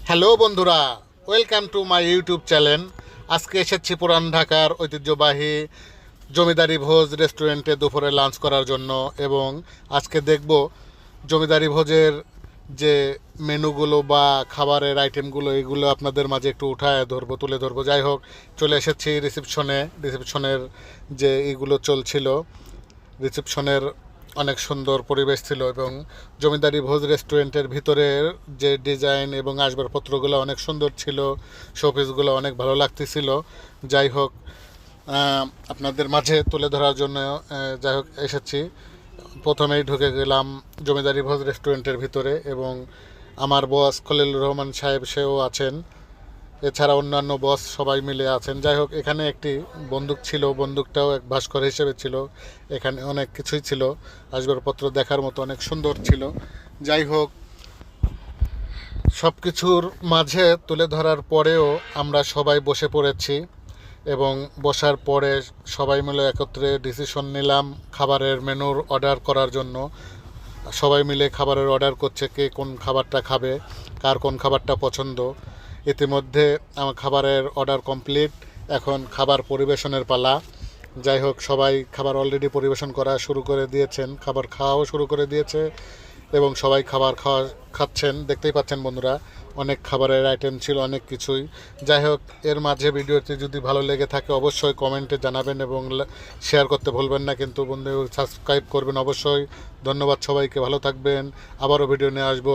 Hello বন্ধুরা, welcome to my YouTube channel. আজকে এসেছি পুরান ঢাকার ঐতিহ্যবাহী জমিদারি ভোজ রেস্টুরেন্টে দুপুরে লাঞ্চ করার জন্য। এবং আজকে দেখব জমিদারি ভোজের যে মেনুগুলো বা খাবারের আইটেমগুলো, এগুলো আপনাদের মাঝে একটু তুলে ধরবো। যাই হোক, চলে এসেছি রিসেপশনের যে এগুলো চলছিল। রিসেপশনের অনেক সুন্দর পরিবেশ ছিল এবং জমিদারি ভোজ রেস্টুরেন্টের ভিতরের যে ডিজাইন এবং আসবাবপত্রগুলো অনেক সুন্দর ছিল, শোপিসগুলো অনেক ভালো লাগতেছিল। যাই হোক, আপনাদের মাঝে তুলে ধরার জন্য যাই হোক এসেছি। প্রথমেই ঢুকে গেলাম জমিদারি ভোজ রেস্টুরেন্টের ভিতরে এবং আমার বস খলিলুর রহমান সাহেব সেও আছেন, এছাড়া অন্যান্য বস সবাই মিলে আছেন। যাই হোক, এখানে একটি বন্দুক ছিল, বন্দুকটাও এক ভাস্কর হিসেবে ছিল। এখানে অনেক কিছুই ছিল, আসবাবপত্র দেখার মতো অনেক সুন্দর ছিল। যাই হোক, সব কিছুর মাঝে তুলে ধরার পরেও আমরা সবাই বসে পড়েছি এবং বসার পরে সবাই মিলে একত্রে ডিসিশন নিলাম খাবারের মেনুর অর্ডার করার জন্য। সবাই মিলে খাবারের অর্ডার করছে, কে কোন খাবারটা খাবে, কার কোন খাবারটা পছন্দ। ইতিমধ্যে আমার খাবারের অর্ডার কমপ্লিট, এখন খাবার পরিবেশনের পালা। যাই হোক, সবাই খাবার অলরেডি পরিবেশন করা শুরু করে দিয়েছেন, খাবার খাওয়াও শুরু করে দিয়েছে এবং সবাই খাচ্ছেন। দেখতেই পাচ্ছেন বন্ধুরা, অনেক খাবারের আইটেম ছিল, অনেক কিছুই। যাই হোক, এর মাঝে ভিডিওটি যদি ভালো লেগে থাকে অবশ্যই কমেন্টে জানাবেন এবং শেয়ার করতে ভুলবেন না, কিন্তু বন্ধু সাবস্ক্রাইব করবেন অবশ্যই। ধন্যবাদ সবাইকে, ভালো থাকবেন। আবারও ভিডিও নিয়ে আসবো।